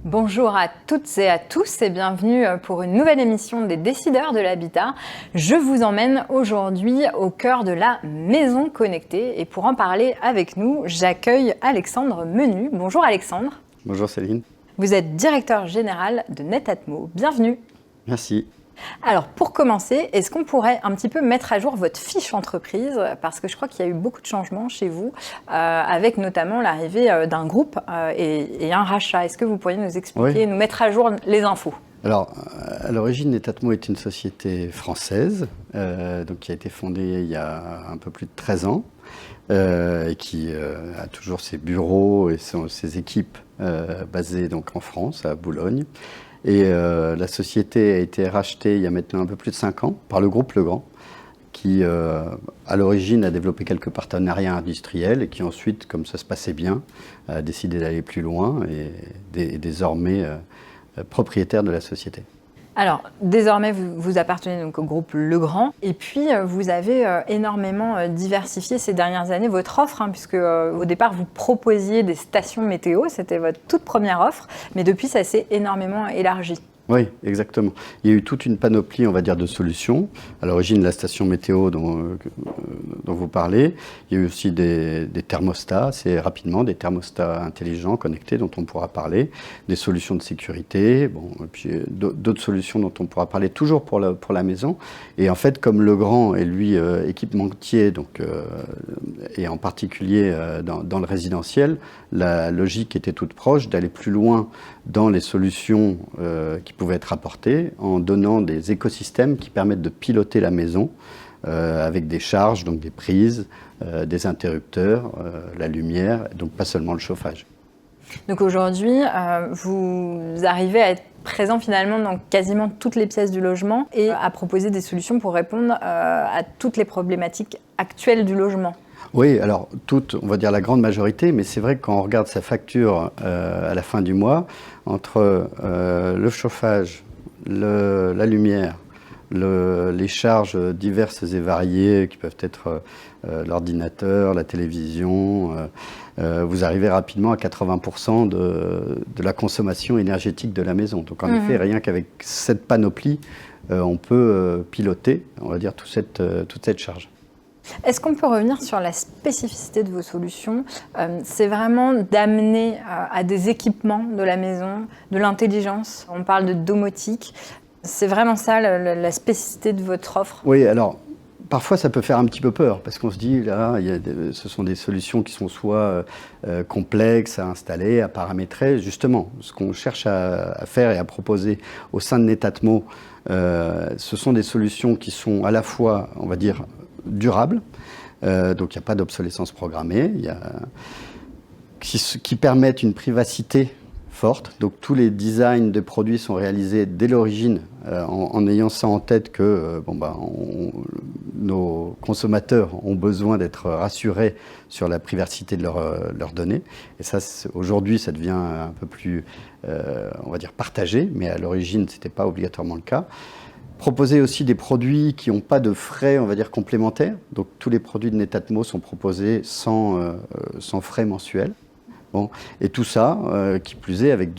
Bonjour à toutes et à tous et bienvenue pour une nouvelle émission des Décideurs de l'Habitat. Je vous emmène aujourd'hui au cœur de la maison connectée et pour en parler avec nous, j'accueille Alexandre Menu. Bonjour Alexandre. Bonjour Céline. Vous êtes directeur général de Netatmo. Bienvenue. Merci. Alors pour commencer, est-ce qu'on pourrait un petit peu mettre à jour votre fiche entreprise, parce que je crois qu'il y a eu beaucoup de changements chez vous, avec notamment l'arrivée d'un groupe et un rachat. Est-ce que vous pourriez nous expliquer, nous mettre à jour les infos ? Alors, à l'origine, Netatmo est une société française donc qui a été fondée il y a un peu plus de 13 ans et qui a toujours ses bureaux et ses équipes basées donc en France, à Boulogne. Et la société a été rachetée il y a maintenant un peu plus de 5 ans par le groupe Legrand, qui à l'origine a développé quelques partenariats industriels et qui ensuite, comme ça se passait bien, a décidé d'aller plus loin et est désormais propriétaire de la société. Alors, désormais, vous appartenez donc au groupe Legrand et puis vous avez énormément diversifié ces dernières années votre offre, puisque au départ, vous proposiez des stations météo, c'était votre toute première offre, mais depuis, ça s'est énormément élargi. Oui, exactement. Il y a eu toute une panoplie, on va dire, de solutions. À l'origine, la station météo dont vous parlez. Il y a eu aussi des thermostats, assez rapidement, des thermostats intelligents, connectés, dont on pourra parler. Des solutions de sécurité, et puis d'autres solutions dont on pourra parler toujours pour la maison. Et en fait, comme Legrand est, lui, équipementier, et en particulier dans le résidentiel, la logique était toute proche d'aller plus loin dans les solutions qui pouvaient être apportées en donnant des écosystèmes qui permettent de piloter la maison avec des charges, donc des prises, des interrupteurs, la lumière, donc pas seulement le chauffage. Donc aujourd'hui, vous arrivez à être présent finalement dans quasiment toutes les pièces du logement et à proposer des solutions pour répondre à toutes les problématiques actuelles du logement. Oui, alors on va dire la grande majorité, mais c'est vrai que quand on regarde sa facture à la fin du mois, entre le chauffage, la lumière, les charges diverses et variées qui peuvent être l'ordinateur, la télévision, vous arrivez rapidement à 80% de la consommation énergétique de la maison. Donc en effet, rien qu'avec cette panoplie, on peut piloter, on va dire, toute cette charge. Est-ce qu'on peut revenir sur la spécificité de vos solutions ? C'est vraiment d'amener à des équipements de la maison, de l'intelligence. On parle de domotique. C'est vraiment ça la spécificité de votre offre ? Oui, alors parfois ça peut faire un petit peu peur parce qu'on se dit là, ce sont des solutions qui sont soit complexes à installer, à paramétrer. Justement, ce qu'on cherche à faire et à proposer au sein de Netatmo, ce sont des solutions qui sont à la fois, on va dire, durables, donc il n'y a pas d'obsolescence programmée, qui permettent une privacité forte. Donc tous les designs de produits sont réalisés dès l'origine en ayant ça en tête que nos consommateurs ont besoin d'être rassurés sur la privacité de leurs données. Et ça, aujourd'hui, ça devient un peu plus, on va dire, partagé, mais à l'origine, ce n'était pas obligatoirement le cas. Proposer aussi des produits qui n'ont pas de frais, on va dire, complémentaires. Donc tous les produits de Netatmo sont proposés sans frais mensuels. Bon. Et tout ça, qui plus est, avec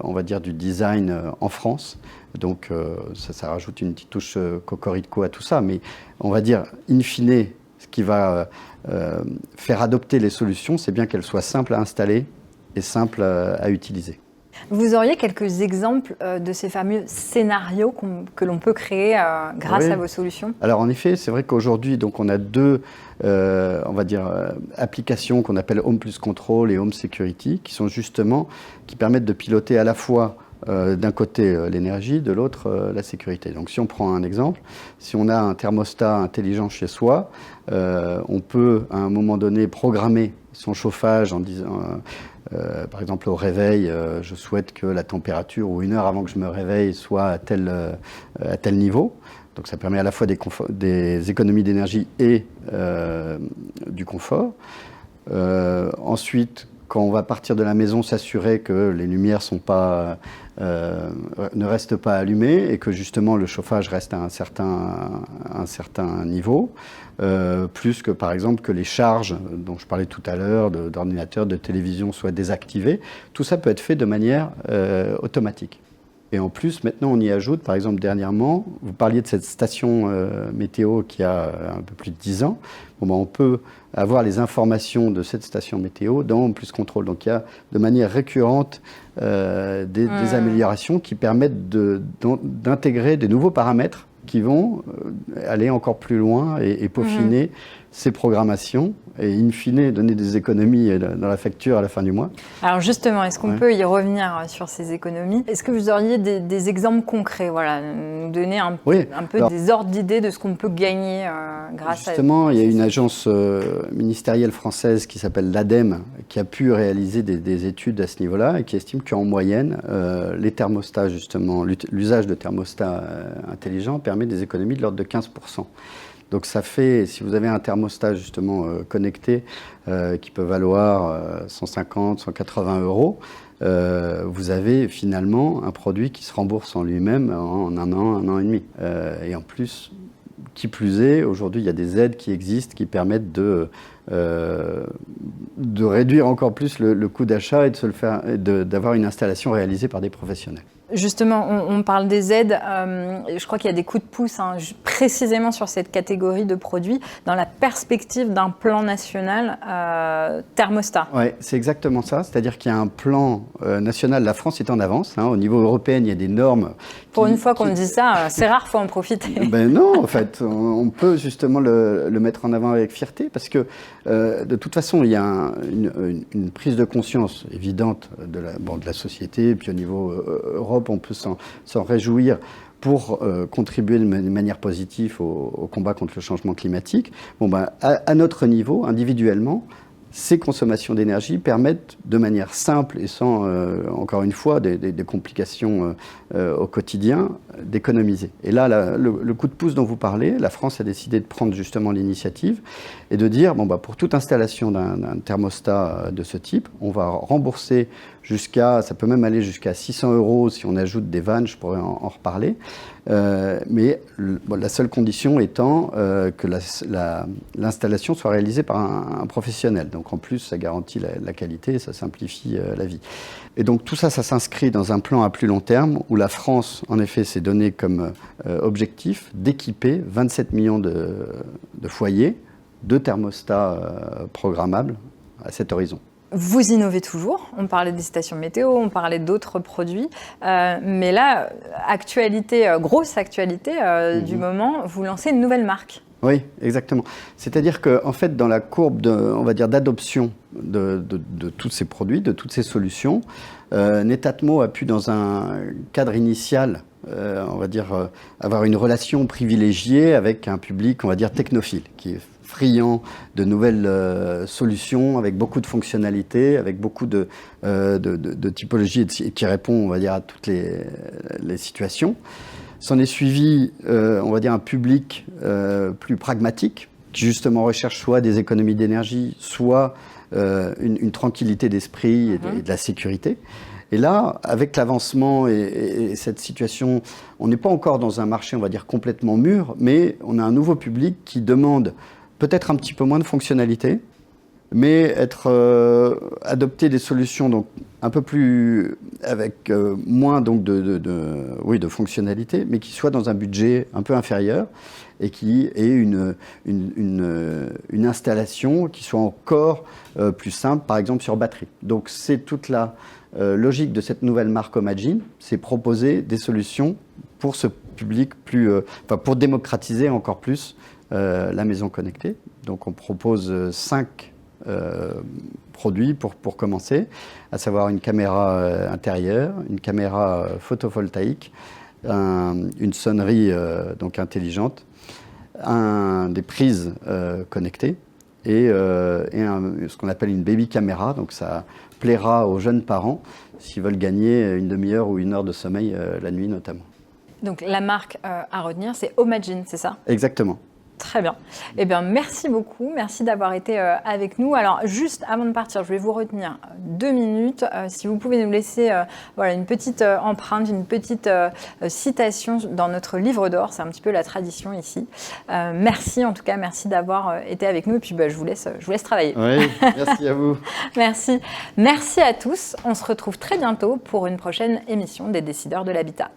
on va dire, du design en France. Donc ça rajoute une petite touche cocorico à tout ça. Mais on va dire, in fine, ce qui va faire adopter les solutions, c'est bien qu'elles soient simples à installer et simples à utiliser. Vous auriez quelques exemples de ces fameux scénarios que l'on peut créer grâce à vos solutions ? Alors en effet, c'est vrai qu'aujourd'hui, donc on a deux on va dire, applications qu'on appelle Home Plus Control et Home Security, qui permettent de piloter à la fois d'un côté l'énergie, de l'autre la sécurité. Donc si on prend un exemple, si on a un thermostat intelligent chez soi, on peut à un moment donné programmer son chauffage en disant... par exemple, au réveil, je souhaite que la température, ou 1 heure avant que je me réveille, soit à tel niveau. Donc ça permet à la fois des économies d'énergie et du confort. Ensuite, quand on va partir de la maison, s'assurer que les lumières ne restent pas allumées et que justement le chauffage reste à un certain niveau, plus que par exemple que les charges dont je parlais tout à l'heure d'ordinateurs, de télévision soient désactivées. Tout ça peut être fait de manière automatique. Et en plus, maintenant, on y ajoute, par exemple, dernièrement, vous parliez de cette station météo qui a un peu plus de 10 ans. Bon, ben, on peut avoir les informations de cette station météo dans Plus Contrôle. Donc, il y a de manière récurrente des améliorations qui permettent d'intégrer des nouveaux paramètres qui vont aller encore plus loin et peaufiner ces programmations et in fine donner des économies dans la facture à la fin du mois. Alors justement, est-ce qu'on peut y revenir sur ces économies? Est-ce que vous auriez des exemples concrets, voilà, nous donner un peu des ordres d'idées de ce qu'on peut gagner grâce justement, il y a une agence ministérielle française qui s'appelle l'ADEME qui a pu réaliser des études à ce niveau-là et qui estime qu'en moyenne, les thermostats, justement, l'usage de thermostats intelligents permet des économies de l'ordre de 15%. Donc ça fait, si vous avez un thermostat justement connecté qui peut valoir 150, 180 euros, vous avez finalement un produit qui se rembourse en lui-même en un an et demi. Et en plus, qui plus est, aujourd'hui il y a des aides qui existent qui permettent de réduire encore plus le coût d'achat et d'avoir une installation réalisée par des professionnels. Justement, on parle des aides. Je crois qu'il y a des coups de pouce précisément sur cette catégorie de produits dans la perspective d'un plan national thermostat. Oui, c'est exactement ça. C'est-à-dire qu'il y a un plan national. La France est en avance. Au niveau européen, il y a des normes. Pour une fois qu'on dit ça, c'est rare, il faut en profiter. Ben non, en fait, on peut justement le mettre en avant avec fierté parce que de toute façon, il y a une prise de conscience évidente de la société, et puis au niveau Europe, on peut s'en réjouir pour contribuer de manière positive au combat contre le changement climatique. Bon, ben, à notre niveau, individuellement, ces consommations d'énergie permettent de manière simple et sans, encore une fois, des complications au quotidien, d'économiser. Et là, le coup de pouce dont vous parlez, la France a décidé de prendre justement l'initiative et de dire, bon, bah, pour toute installation d'un thermostat de ce type, on va rembourser ça peut même aller jusqu'à 600 euros si on ajoute des vannes, je pourrais en reparler. Mais la seule condition étant que l'installation soit réalisée par un professionnel. Donc en plus, ça garantit la qualité et ça simplifie la vie. Et donc tout ça, ça s'inscrit dans un plan à plus long terme où la France, en effet, s'est donné comme objectif d'équiper 27 millions de foyers de thermostats programmables à cet horizon. Vous innovez toujours, on parlait des stations météo, on parlait d'autres produits, mais là, grosse actualité du moment, vous lancez une nouvelle marque. Oui, exactement. C'est-à-dire qu'en fait, dans la courbe d'adoption de tous ces produits, de toutes ces solutions, Netatmo a pu, dans un cadre initial, on va dire, avoir une relation privilégiée avec un public, on va dire, technophile, qui est friand de nouvelles solutions, avec beaucoup de fonctionnalités, avec beaucoup de typologies et qui répond, on va dire, à toutes les situations. S'en est suivi, on va dire, un public plus pragmatique, qui justement recherche soit des économies d'énergie, soit une tranquillité d'esprit et de la sécurité. Et là, avec l'avancement et cette situation, on n'est pas encore dans un marché, on va dire, complètement mûr, mais on a un nouveau public qui demande peut-être un petit peu moins de fonctionnalités, mais adopter des solutions donc un peu plus avec moins donc de fonctionnalités, mais qui soient dans un budget un peu inférieur et qui ait une installation qui soit encore plus simple, par exemple sur batterie. Donc c'est toute la logique de cette nouvelle marque Homagine, c'est proposer des solutions pour ce public pour démocratiser encore plus la maison connectée. Donc on propose 5 produits pour commencer, à savoir une caméra intérieure, une caméra photovoltaïque, une sonnerie donc intelligente, des prises connectées et ce qu'on appelle une baby caméra. Donc ça plaira aux jeunes parents s'ils veulent gagner une demi-heure ou une heure de sommeil la nuit notamment. Donc la marque à retenir, c'est Homagine, c'est ça ? Exactement. Très bien. Eh bien, merci beaucoup. Merci d'avoir été avec nous. Alors, juste avant de partir, je vais vous retenir 2 minutes. Si vous pouvez nous laisser voilà, une petite empreinte, une petite citation dans notre livre d'or. C'est un petit peu la tradition ici. Merci, en tout cas, merci d'avoir été avec nous. Et puis, je vous laisse travailler. Oui, merci à vous. Merci. Merci à tous. On se retrouve très bientôt pour une prochaine émission des Décideurs de l'Habitat.